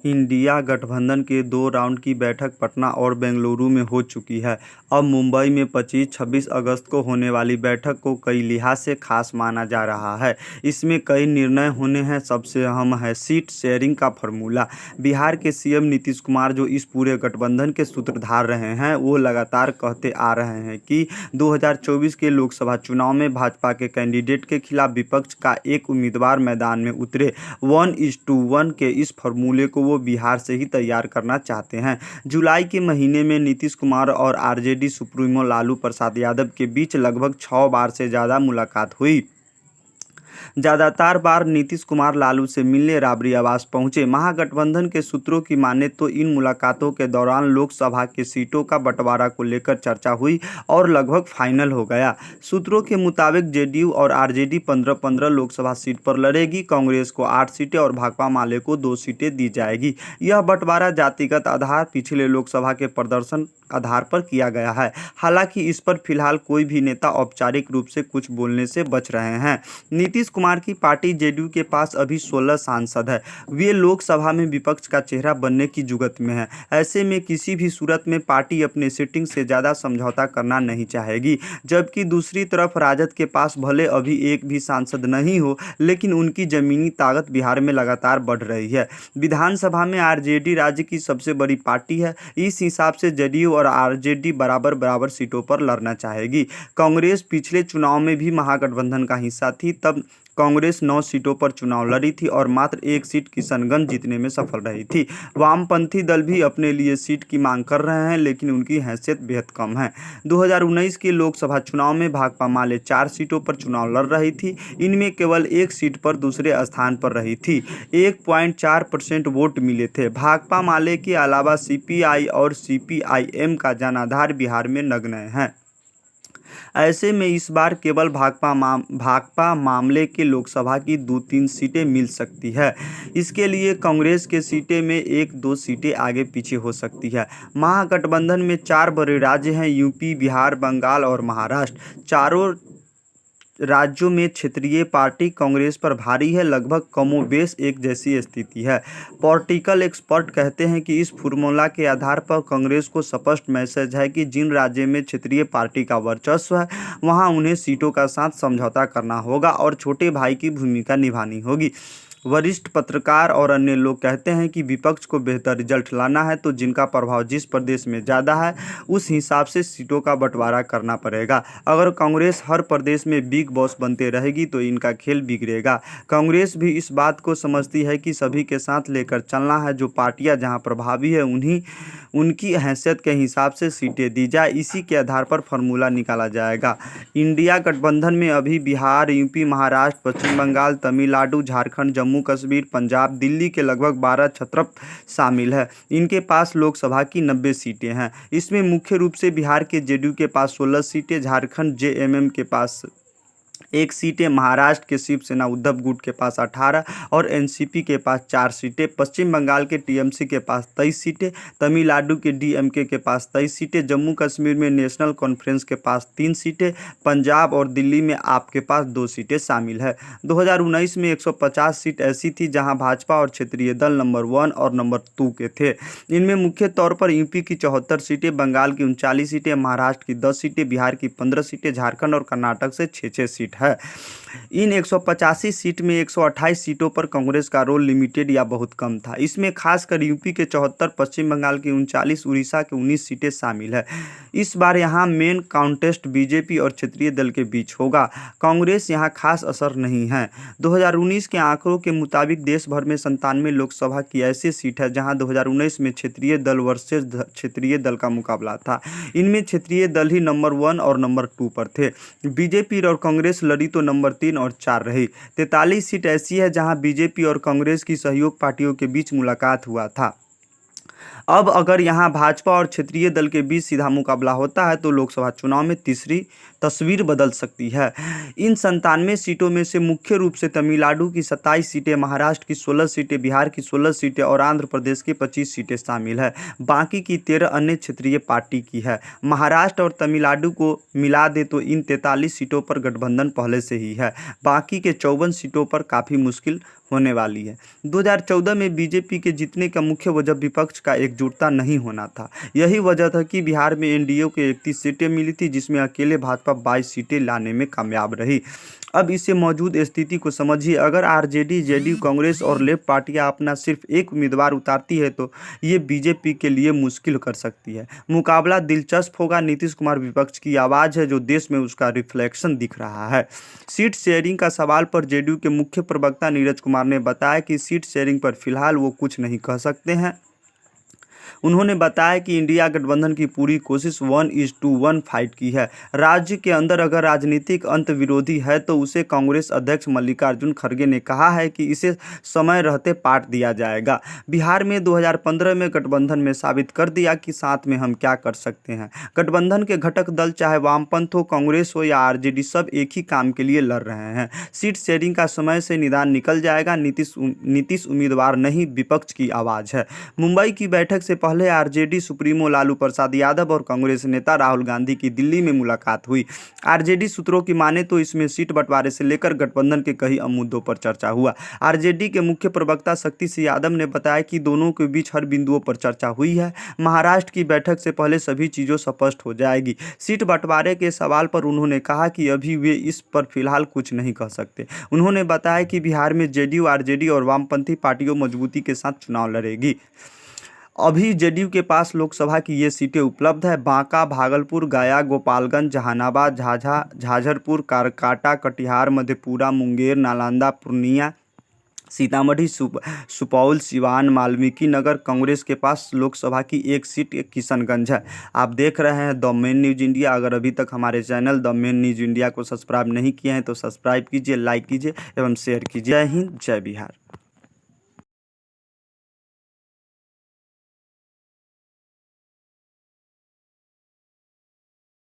India गठबंधन के 2 round की बैठक पटना और बेंगलुरु में हो चुकी है। अब मुंबई में 25-26 अगस्त को होने वाली बैठक को कई लिहाज से खास माना जा रहा है। इसमें कई निर्णय होने हैं। सबसे अहम है सीट शेयरिंग का फॉर्मूला। बिहार के सीएम नीतीश कुमार, जो इस पूरे गठबंधन के सूत्रधार रहे हैं, वो लगातार कहते आ रहे हैं कि 2024 के लोकसभा चुनाव में भाजपा के कैंडिडेट के खिलाफ विपक्ष का एक उम्मीदवार मैदान में उतरे। 1:1 के इस फॉर्मूले को वो बिहार से ही तैयार करना चाहते हैं। जुलाई के महीने में नीतीश कुमार और आरजेडी सुप्रीमो लालू प्रसाद यादव के बीच लगभग 6 बार से ज़्यादा मुलाकात हुई। ज़्यादातर बार नीतीश कुमार लालू से मिलने राबड़ी आवास पहुंचे। महागठबंधन के सूत्रों की माने तो इन मुलाकातों के दौरान लोकसभा की सीटों का बंटवारा को लेकर चर्चा हुई और लगभग फाइनल हो गया। सूत्रों के मुताबिक जेडीयू और आरजेडी 15-15 लोकसभा सीट पर लड़ेगी। कांग्रेस को 8 सीटें और भाकपा माले को 2 सीटें दी जाएगी। यह बंटवारा जातिगत आधार, पिछले लोकसभा के प्रदर्शन आधार पर किया गया है। हालांकि इस पर फिलहाल कोई भी नेता औपचारिक रूप से कुछ बोलने से बच रहे हैं। नीतीश कुमार की पार्टी जेडीयू के पास अभी 16 सांसद है। वे लोकसभा में विपक्ष का चेहरा बनने की जुगत में है। ऐसे में किसी भी सूरत में पार्टी अपने सीटिंग से ज़्यादा समझौता करना नहीं चाहेगी। जबकि दूसरी तरफ राजद के पास भले अभी एक भी सांसद नहीं हो, लेकिन उनकी जमीनी ताकत बिहार में लगातार बढ़ रही है। विधानसभा में आरजेडी राज्य की सबसे बड़ी पार्टी है। इस हिसाब से जेडीयू और आरजेडी बराबर बराबर सीटों पर लड़ना चाहेगी। कांग्रेस पिछले चुनाव में भी महागठबंधन का हिस्सा थी। तब कांग्रेस 9 सीटों पर चुनाव लड़ी थी और मात्र 1 सीट किशनगंज जीतने में सफल रही थी। वामपंथी दल भी अपने लिए सीट की मांग कर रहे हैं, लेकिन उनकी हैसियत बेहद कम है। 2019 के लोकसभा चुनाव में भाकपा माले 4 सीटों पर चुनाव लड़ रही थी। इनमें केवल 1 सीट पर दूसरे स्थान पर रही थी। 1.4% वोट मिले थे। भाकपा माले के अलावा सीपीआई और सीपीआईएम का जनाधार बिहार में नगण्य है। ऐसे में इस बार केवल भाकपा मामले के लोकसभा की 2-3 सीटें मिल सकती है। इसके लिए कांग्रेस के सीटें में 1-2 सीटें आगे पीछे हो सकती है। महागठबंधन में 4 बड़े राज्य हैं: यूपी, बिहार, बंगाल और महाराष्ट्र। चारों राज्यों में क्षेत्रीय पार्टी कांग्रेस पर भारी है। लगभग कमोबेश एक जैसी स्थिति है। पॉलिटिकल एक्सपर्ट कहते हैं कि इस फॉर्मूला के आधार पर कांग्रेस को स्पष्ट मैसेज है कि जिन राज्यों में क्षेत्रीय पार्टी का वर्चस्व है, वहां उन्हें सीटों का साथ समझौता करना होगा और छोटे भाई की भूमिका निभानी होगी। वरिष्ठ पत्रकार और अन्य लोग कहते हैं कि विपक्ष को बेहतर रिजल्ट लाना है तो जिनका प्रभाव जिस प्रदेश में ज़्यादा है, उस हिसाब से सीटों का बंटवारा करना पड़ेगा। अगर कांग्रेस हर प्रदेश में बिग बॉस बनते रहेगी तो इनका खेल बिगड़ेगा। कांग्रेस भी इस बात को समझती है कि सभी के साथ लेकर चलना है। जो पार्टियां जहां प्रभावी है उनकी हैसियत के हिसाब से सीटें दी जाए। इसी के आधार पर फार्मूला निकाला जाएगा। इंडिया गठबंधन में अभी बिहार, यूपी, महाराष्ट्र, पश्चिम बंगाल, तमिलनाडु, झारखंड, जम्मू कश्मीर, पंजाब, दिल्ली के लगभग 12 क्षत्रप शामिल है। इनके पास लोकसभा की 90 सीटें हैं। इसमें मुख्य रूप से बिहार के जेडीयू के पास 16 सीटें, झारखंड जेएमएम के पास 1 सीटें, महाराष्ट्र के शिवसेना उद्धव गुट के पास 18 और एनसीपी के पास 4 सीटें, पश्चिम बंगाल के टीएमसी के पास 23 सीटें, तमिलनाडु के डीएमके के पास 23 सीटें, जम्मू कश्मीर में नेशनल कॉन्फ्रेंस के पास 3 सीटें, पंजाब और दिल्ली में आप के पास 2 सीटें शामिल है। 2019 में 150 सीट ऐसी थी जहां भाजपा और क्षेत्रीय दल नंबर 1 और नंबर 2 के थे। इनमें मुख्य तौर पर यूपी की 74 सीटें, बंगाल की 39 सीटें, महाराष्ट्र की 10 सीटें, बिहार की 15 सीटें, झारखंड और कर्नाटक से 6-6 सीट है। इन 185 सीट में 128 सीटों पर कांग्रेस का रोल लिमिटेड या बहुत कम था। इसमें खासकर यूपी के 74, पश्चिम बंगाल की 39, उड़ीसा के 19 सीटें शामिल है। इस बार यहां मेन कॉन्टेस्ट बीजेपी और क्षेत्रीय दल के बीच होगा। कांग्रेस यहां खास असर नहीं है। 2019 के आंकड़ों के मुताबिक देश भर में 97 लोकसभा की ऐसी सीट है जहां 2019 में क्षेत्रीय दल वर्सेस क्षेत्रीय दल का मुकाबला था। इनमें क्षेत्रीय दल ही नंबर 1 और नंबर 2 पर थे। बीजेपी और कांग्रेस लड़ी तो नंबर 3 और 4 रही। 43 सीट ऐसी है जहां बीजेपी और कांग्रेस की सहयोग पार्टियों के बीच मुलाकात हुआ था। अब अगर यहाँ भाजपा और क्षेत्रीय दल के बीच सीधा मुकाबला होता है तो लोकसभा चुनाव में तीसरी तस्वीर बदल सकती है। इन 97 सीटों में से मुख्य रूप से तमिलनाडु की 27 सीटें, महाराष्ट्र की 16 सीटें, बिहार की 16 सीटें और आंध्र प्रदेश की 25 सीटें शामिल है। बाकी की 13 अन्य क्षेत्रीय पार्टी की है। महाराष्ट्र और तमिलनाडु को मिला दे तो इन 43 सीटों पर गठबंधन पहले से ही है। बाकी के 54 सीटों पर काफ़ी मुश्किल होने वाली है। 2014 में बीजेपी के जीतने का मुख्य वजह विपक्ष का एकजुटता नहीं होना था। यही वजह था कि बिहार में एनडीए को 31 सीटें मिली थी, जिसमें अकेले भाजपा 22 सीटें लाने में कामयाब रही। अब इससे मौजूद स्थिति को समझिए। अगर आरजेडी, जेडीयू, कांग्रेस और लेफ्ट पार्टियां अपना सिर्फ एक उम्मीदवार उतारती है तो ये बीजेपी के लिए मुश्किल कर सकती है। मुकाबला दिलचस्प होगा। नीतीश कुमार विपक्ष की आवाज़ है जो देश में उसका रिफ्लेक्शन दिख रहा है। सीट शेयरिंग का सवाल पर जेडीयू के मुख्य प्रवक्ता नीरज कुमार ने बताया कि सीट शेयरिंग पर फिलहाल वो कुछ नहीं कह सकते हैं। उन्होंने बताया कि इंडिया गठबंधन की पूरी कोशिश 1:1 फाइट की है। राज्य के अंदर अगर राजनीतिक अंत विरोधी है तो उसे कांग्रेस अध्यक्ष मल्लिकार्जुन खड़गे ने कहा है कि इसे समय रहते पाट दिया जाएगा। बिहार में 2015 में गठबंधन में साबित कर दिया कि साथ में हम क्या कर सकते हैं। गठबंधन के घटक दल चाहे वामपंथ हो, कांग्रेस हो या आरजेडी, सब एक ही काम के लिए लड़ रहे हैं। सीट शेयरिंग का समय से निदान निकल जाएगा। नीतीश उम्मीदवार नहीं, विपक्ष की आवाज़ है। मुंबई की बैठक से पहले आरजेडी सुप्रीमो लालू प्रसाद यादव और कांग्रेस नेता राहुल गांधी की दिल्ली में मुलाकात हुई। आरजेडी सूत्रों की माने तो इसमें सीट बंटवारे से लेकर गठबंधन के कई अहम मुद्दों पर चर्चा हुआ। आरजेडी के मुख्य प्रवक्ता शक्ति सिंह यादव ने बताया कि दोनों के बीच हर बिंदुओं पर चर्चा हुई है। महाराष्ट्र की बैठक से पहले सभी चीज़ों स्पष्ट हो जाएगी। सीट बंटवारे के सवाल पर उन्होंने कहा कि अभी वे इस पर फिलहाल कुछ नहीं कह सकते। उन्होंने बताया कि बिहार में जेडीयू, आरजेडी और वामपंथी पार्टियों मजबूती के साथ चुनाव लड़ेगी। अभी जेडीयू के पास लोकसभा की ये सीटें उपलब्ध है। बांका, भागलपुर, गया, गोपालगंज, जहानाबाद, झाझरपुर, काटा, कटिहार, मधेपुरा, मुंगेर, नालंदा, पूर्णिया, सीतामढ़ी, सुपौल, सिवान, वाल्मीकि नगर। कांग्रेस के पास लोकसभा की एक सीट किशनगंज है। आप देख रहे हैं द मेन न्यूज़ इंडिया। अगर अभी तक हमारे channel the main news India को सब्सक्राइब नहीं किए हैं तो सब्सक्राइब कीजिए, लाइक कीजिए एवं शेयर कीजिए। जय हिंद, जय बिहार।